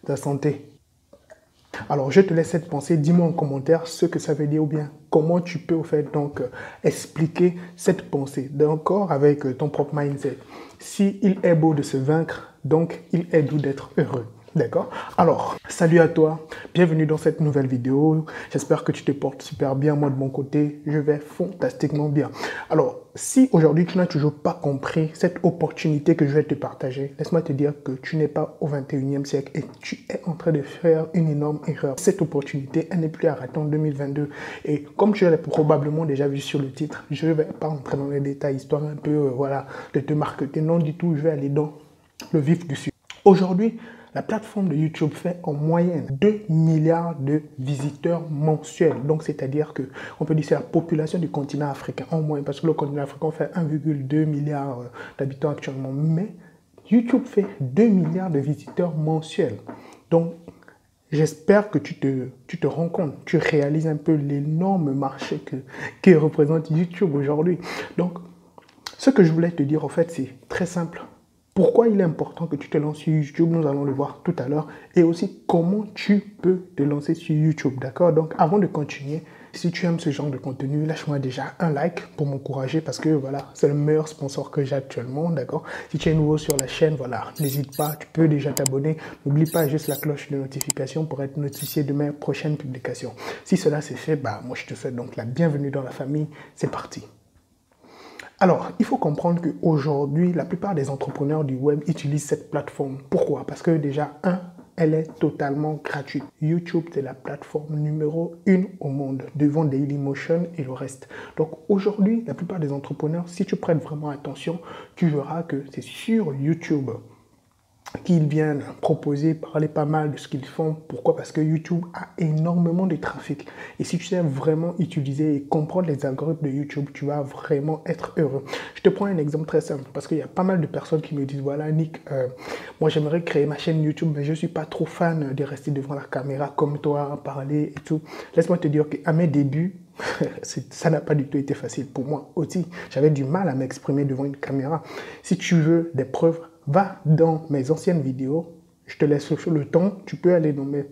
ta santé. Alors, je te laisse cette pensée. Dis-moi en commentaire ce que ça veut dire ou bien comment tu peux au fait donc expliquer cette pensée. D'accord, avec ton propre mindset. Si il est beau de se vaincre, donc il est doux d'être heureux. D'accord? Alors, salut à toi, bienvenue dans cette nouvelle vidéo. J'espère que tu te portes super bien. Moi, de mon côté, je vais fantastiquement bien. Alors, si aujourd'hui tu n'as toujours pas compris cette opportunité que je vais te partager, laisse-moi te dire que tu n'es pas au 21e siècle et tu es en train de faire une énorme erreur. Cette opportunité, elle n'est plus à rater en 2022. Et comme tu l'as probablement déjà vu sur le titre, je ne vais pas entrer dans les détails, histoire un peu voilà, de te marketer. Non du tout, je vais aller dans le vif du sujet. Aujourd'hui, la plateforme de YouTube fait en moyenne 2 milliards de visiteurs mensuels. Donc, c'est-à-dire qu'on peut dire que c'est la population du continent africain en moyenne, parce que le continent africain fait 1,2 milliard d'habitants actuellement. Mais YouTube fait 2 milliards de visiteurs mensuels. Donc, j'espère que tu te rends compte, tu réalises un peu l'énorme marché que représente YouTube aujourd'hui. Donc, ce que je voulais te dire, en fait, c'est très simple. Pourquoi il est important que tu te lances sur YouTube, nous allons le voir tout à l'heure. Et aussi, comment tu peux te lancer sur YouTube, d'accord? Donc, avant de continuer, si tu aimes ce genre de contenu, lâche-moi déjà un like pour m'encourager parce que, voilà, c'est le meilleur sponsor que j'ai actuellement, d'accord? Si tu es nouveau sur la chaîne, voilà, n'hésite pas, tu peux déjà t'abonner. N'oublie pas juste la cloche de notification pour être notifié de mes prochaines publications. Si cela c'est fait, bah, moi, je te souhaite donc la bienvenue dans la famille. C'est parti. Alors, il faut comprendre qu'aujourd'hui, la plupart des entrepreneurs du web utilisent cette plateforme. Pourquoi? Parce que déjà, elle est totalement gratuite. YouTube, c'est la plateforme numéro 1 au monde, devant Dailymotion et le reste. Donc aujourd'hui, la plupart des entrepreneurs, si tu prêtes vraiment attention, tu verras que c'est sur YouTube qu'ils viennent proposer, parler pas mal de ce qu'ils font. Pourquoi? Parce que YouTube a énormément de trafic. Et si tu sais vraiment utiliser et comprendre les algorithmes de YouTube, tu vas vraiment être heureux. Je te prends un exemple très simple parce qu'il y a pas mal de personnes qui me disent, voilà Nick, moi j'aimerais créer ma chaîne YouTube, mais je ne suis pas trop fan de rester devant la caméra comme toi, parler et tout. Laisse-moi te dire qu'à mes débuts, ça n'a pas du tout été facile pour moi aussi. J'avais du mal à m'exprimer devant une caméra. Si tu veux des preuves, va dans mes anciennes vidéos, je te laisse le temps, tu peux aller dans mes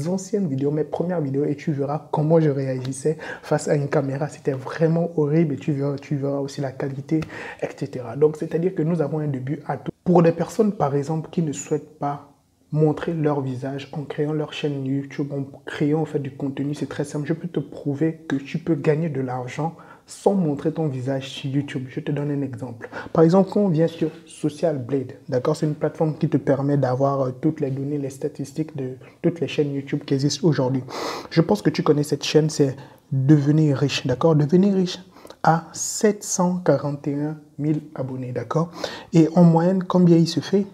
anciennes vidéos, mes premières vidéos et tu verras comment je réagissais face à une caméra. C'était vraiment horrible et tu verras aussi la qualité, etc. Donc, c'est-à-dire que nous avons un début à tout. Pour des personnes, par exemple, qui ne souhaitent pas montrer leur visage en créant leur chaîne YouTube, en créant en fait du contenu, c'est très simple. Je peux te prouver que tu peux gagner de l'argent sans montrer ton visage sur YouTube. Je te donne un exemple. Par exemple, quand on vient sur Social Blade, d'accord, c'est une plateforme qui te permet d'avoir toutes les données, les statistiques de toutes les chaînes YouTube qui existent aujourd'hui. Je pense que tu connais cette chaîne, c'est Devenir riche, d'accord? Devenir riche à 741 000 abonnés, d'accord? Et en moyenne, combien il se fait?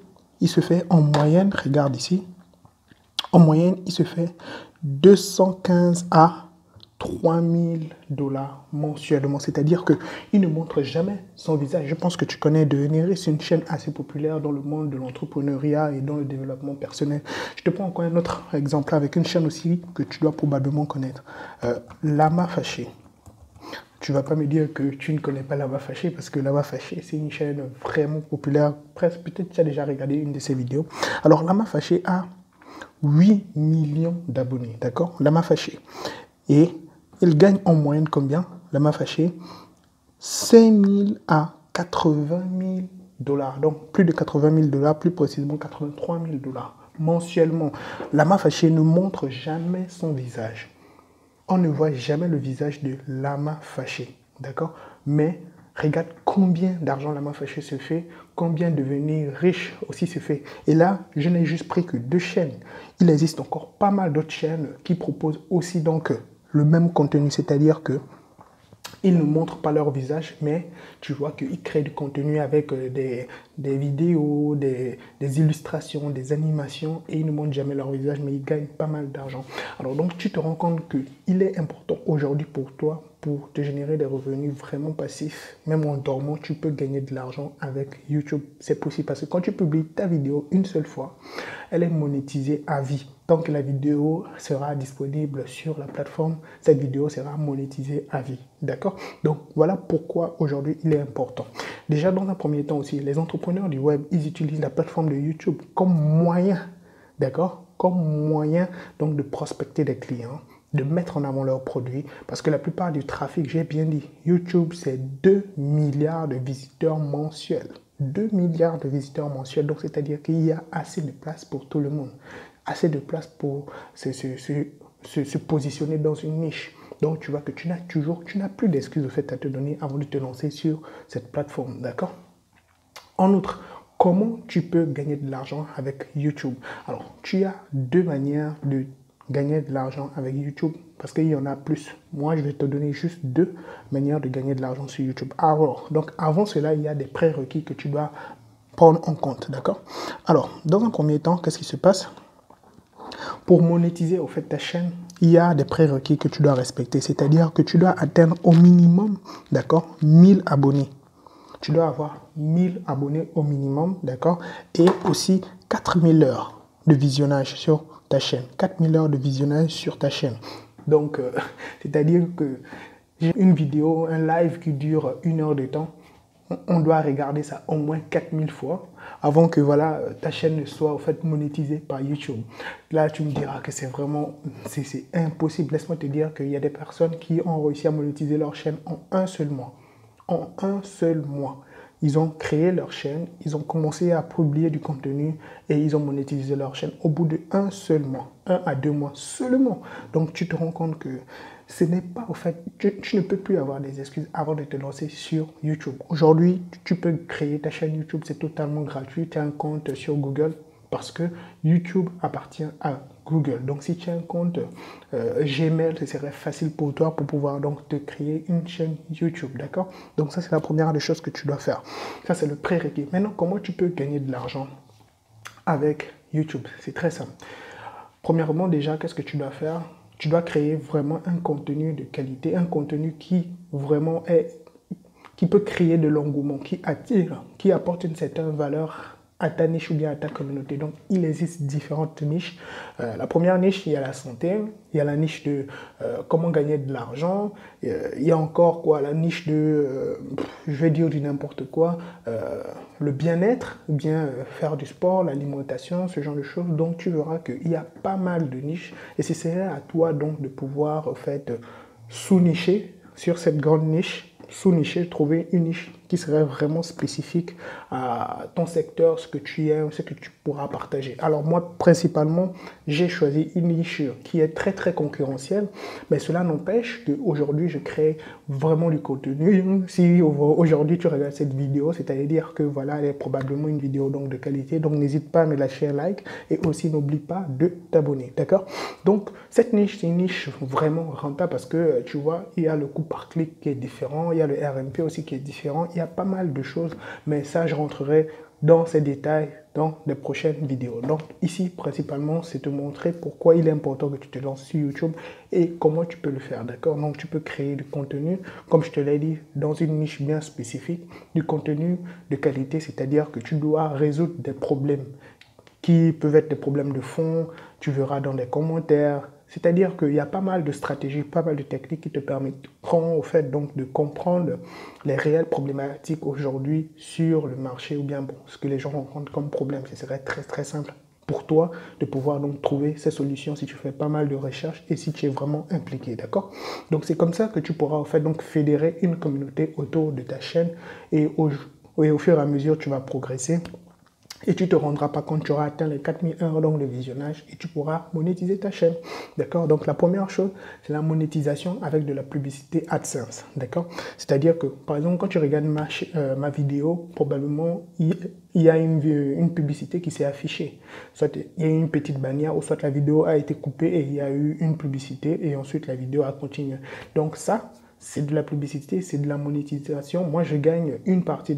Il se fait en moyenne, regarde ici, en moyenne, il se fait 215 à 3 000 $ mensuellement. C'est-à-dire qu'il ne montre jamais son visage. Je pense que tu connais Devenir riche, c'est une chaîne assez populaire dans le monde de l'entrepreneuriat et dans le développement personnel. Je te prends encore un autre exemple avec une chaîne aussi que tu dois probablement connaître. Lama Fâché. Tu ne vas pas me dire que tu ne connais pas Lama Fâché parce que Lama Fâché, c'est une chaîne vraiment populaire. Presque, peut-être tu as déjà regardé une de ses vidéos. Alors, Lama Fâché a 8 millions d'abonnés, d'accord? Lama Fâché. Et il gagne en moyenne combien? Lama Fâché 5 000 à 80 000 $. Donc, plus de 80 000 $, plus précisément 83 000 $ mensuellement. Lama Fâché ne montre jamais son visage. On ne voit jamais le visage de Lama Fâché, d'accord? Mais regarde combien d'argent Lama Fâché se fait, combien devenir riche aussi se fait. Et là, je n'ai juste pris que 2 chaînes. Il existe encore pas mal d'autres chaînes qui proposent aussi donc le même contenu, c'est-à-dire que ils ne montrent pas leur visage, mais tu vois qu'ils créent du contenu avec des vidéos, des illustrations, des animations, et ils ne montrent jamais leur visage, mais ils gagnent pas mal d'argent. Alors donc, tu te rends compte qu'il est important aujourd'hui pour toi, pour te générer des revenus vraiment passifs. Même en dormant, tu peux gagner de l'argent avec YouTube. C'est possible parce que quand tu publies ta vidéo une seule fois, elle est monétisée à vie. Tant que la vidéo sera disponible sur la plateforme, cette vidéo sera monétisée à vie. D'accord? Donc, voilà pourquoi aujourd'hui il est important. Déjà, dans un premier temps aussi, les entrepreneurs du web, ils utilisent la plateforme de YouTube comme moyen, d'accord, comme moyen donc de prospecter des clients, de mettre en avant leurs produits, parce que la plupart du trafic, j'ai bien dit, YouTube, c'est 2 milliards de visiteurs mensuels. 2 milliards de visiteurs mensuels, donc c'est-à-dire qu'il y a assez de place pour tout le monde, assez de place pour se positionner dans une niche. Donc tu vois que tu n'as plus d'excuses au fait à te donner avant de te lancer sur cette plateforme, d'accord? En outre, comment tu peux gagner de l'argent avec YouTube? Alors, tu as deux manières de gagner de l'argent avec YouTube parce qu'il y en a plus. Moi, je vais te donner juste deux manières de gagner de l'argent sur YouTube. Alors, donc avant cela, il y a des prérequis que tu dois prendre en compte, d'accord? Alors, dans un premier temps, qu'est-ce qui se passe? Pour monétiser au fait ta chaîne, il y a des prérequis que tu dois respecter, c'est-à-dire que tu dois atteindre au minimum, d'accord, 1000 abonnés. Tu dois avoir 1000 abonnés au minimum, d'accord, et aussi 4000 heures de visionnage sur ta chaîne. 4000 heures de visionnage sur ta chaîne. Donc, c'est-à-dire que j'ai une vidéo, un live qui dure 1 heure de temps, on doit regarder ça au moins 4000 fois avant que voilà, ta chaîne ne soit en fait monétisée par YouTube. Là, tu me diras que c'est vraiment c'est impossible. Laisse-moi te dire qu'il y a des personnes qui ont réussi à monétiser leur chaîne en un seul mois. En un seul mois. Ils ont créé leur chaîne, ils ont commencé à publier du contenu et ils ont monétisé leur chaîne au bout de un seul mois, 1 à 2 mois seulement. Donc tu te rends compte que ce n'est pas, au fait, tu ne peux plus avoir des excuses avant de te lancer sur YouTube. Aujourd'hui, tu peux créer ta chaîne YouTube, c'est totalement gratuit. Tu as un compte sur Google parce que YouTube appartient à Google. Donc, si tu as un compte Gmail, ce serait facile pour toi pour pouvoir donc te créer une chaîne YouTube, d'accord? Donc, ça, c'est la première des choses que tu dois faire. Ça, c'est le prérequis. Maintenant, comment tu peux gagner de l'argent avec YouTube? C'est très simple. Premièrement, déjà, qu'est-ce que tu dois faire? Tu dois créer vraiment un contenu de qualité, un contenu qui vraiment qui peut créer de l'engouement, qui attire, qui apporte une certaine valeur à ta niche ou bien à ta communauté. Donc, il existe différentes niches. La première niche, il y a la santé, il y a la niche de comment gagner de l'argent, il y a encore quoi, la niche de, je vais dire du n'importe quoi, le bien-être, ou bien faire du sport, l'alimentation, ce genre de choses. Donc, tu verras qu'il y a pas mal de niches et ce serait à toi donc de pouvoir en fait sous-nicher sur cette grande niche, sous-nicher, trouver une niche qui serait vraiment spécifique à ton secteur, ce que tu aimes, ce que tu pourras partager. Alors moi, principalement, j'ai choisi une niche qui est très très concurrentielle, mais cela n'empêche qu'aujourd'hui, je crée vraiment du contenu. Si aujourd'hui tu regardes cette vidéo, c'est-à-dire que voilà, elle est probablement une vidéo donc de qualité, donc n'hésite pas à me lâcher un like et aussi n'oublie pas de t'abonner, d'accord? Donc cette niche, c'est une niche vraiment rentable parce que tu vois, il y a le coût par clic qui est différent, il y a le RMP aussi qui est différent, il y a pas mal de choses, mais ça, je rentrerai dans ces détails dans les prochaines vidéos. Donc ici, principalement, c'est te montrer pourquoi il est important que tu te lances sur YouTube et comment tu peux le faire, d'accord? Donc tu peux créer du contenu, comme je te l'ai dit, dans une niche bien spécifique, du contenu de qualité, c'est-à-dire que tu dois résoudre des problèmes qui peuvent être des problèmes de fond, tu verras dans les commentaires. C'est-à-dire qu'il y a pas mal de stratégies, pas mal de techniques qui te permettront au fait donc de comprendre les réelles problématiques aujourd'hui sur le marché ou bien bon, ce que les gens rencontrent comme problème. Ce serait très très simple pour toi de pouvoir donc trouver ces solutions si tu fais pas mal de recherches et si tu es vraiment impliqué, d'accord? Donc c'est comme ça que tu pourras au fait donc fédérer une communauté autour de ta chaîne et au fur et à mesure tu vas progresser. Et tu ne te rendras pas compte, tu auras atteint les 4000 heures donc de visionnage et tu pourras monétiser ta chaîne. D'accord? Donc la première chose, c'est la monétisation avec de la publicité AdSense. D'accord? C'est-à-dire que, par exemple, quand tu regardes ma vidéo, probablement, il y a une publicité qui s'est affichée. Soit il y a une petite bannière ou soit la vidéo a été coupée et il y a eu une publicité et ensuite la vidéo a continué. Donc ça, c'est de la publicité, c'est de la monétisation. Moi, je gagne une partie,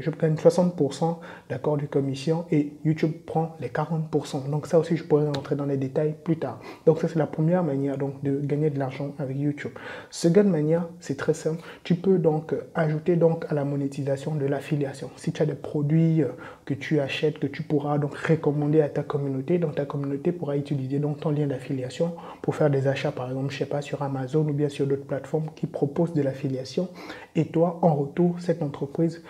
je gagne 60% d'accord de commission et YouTube prend les 40%. Donc ça aussi, je pourrais rentrer dans les détails plus tard. Donc ça, c'est la première manière donc, de gagner de l'argent avec YouTube. Seconde manière, c'est très simple. Tu peux donc ajouter donc à la monétisation de l'affiliation. Si tu as des produits que tu achètes, que tu pourras donc recommander à ta communauté, donc ta communauté pourra utiliser donc ton lien d'affiliation pour faire des achats, par exemple, je sais pas, sur Amazon ou bien sur d'autres plateformes qui propose de l'affiliation et toi, en retour, cette entreprise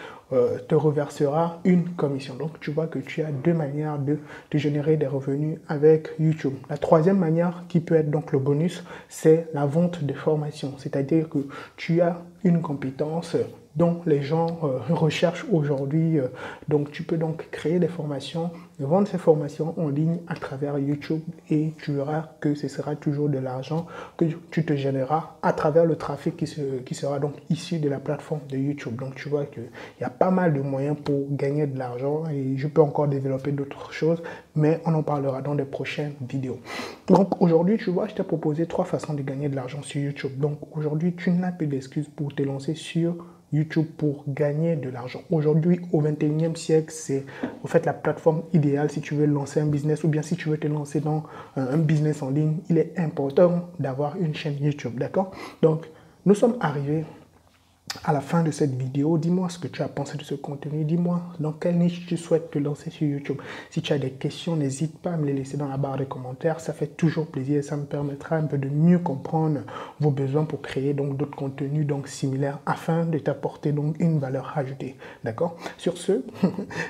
te reversera une commission. Donc, tu vois que tu as deux manières de générer des revenus avec YouTube. La troisième manière qui peut être donc le bonus, c'est la vente de formation. C'est-à-dire que tu as une compétence dont les gens recherchent aujourd'hui. Donc, tu peux donc créer des formations, vendre ces formations en ligne à travers YouTube et tu verras que ce sera toujours de l'argent que tu te généreras à travers le trafic qui sera donc issu de la plateforme de YouTube. Donc, tu vois qu'il y a pas mal de moyens pour gagner de l'argent et je peux encore développer d'autres choses, mais on en parlera dans des prochaines vidéos. Donc, aujourd'hui, tu vois, je t'ai proposé 3 façons de gagner de l'argent sur YouTube. Donc, aujourd'hui, tu n'as plus d'excuses pour te lancer sur YouTube pour gagner de l'argent. Aujourd'hui, au 21e siècle, c'est en fait la plateforme idéale si tu veux lancer un business ou bien si tu veux te lancer dans un business en ligne. Il est important d'avoir une chaîne YouTube, d'accord? Donc, nous sommes arrivés à la fin de cette vidéo. Dis-moi ce que tu as pensé de ce contenu. Dis-moi dans quelle niche tu souhaites te lancer sur YouTube. Si tu as des questions, n'hésite pas à me les laisser dans la barre de commentaires. Ça fait toujours plaisir et ça me permettra un peu de mieux comprendre vos besoins pour créer donc d'autres contenus donc similaires afin de t'apporter donc une valeur ajoutée. D'accord? Sur ce,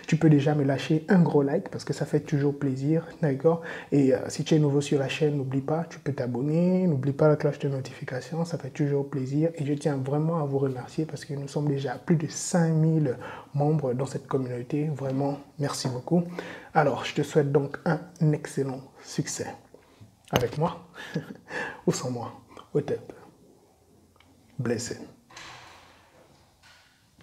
tu peux déjà me lâcher un gros like parce que ça fait toujours plaisir. D'accord? Et si tu es nouveau sur la chaîne, n'oublie pas, tu peux t'abonner. N'oublie pas la cloche de notification. Ça fait toujours plaisir et je tiens vraiment à vous remercier parce que nous sommes déjà à plus de 5000 membres dans cette communauté. Vraiment, merci beaucoup. Alors, je te souhaite donc un excellent succès. Avec moi ou sans moi. Au top. Blessed.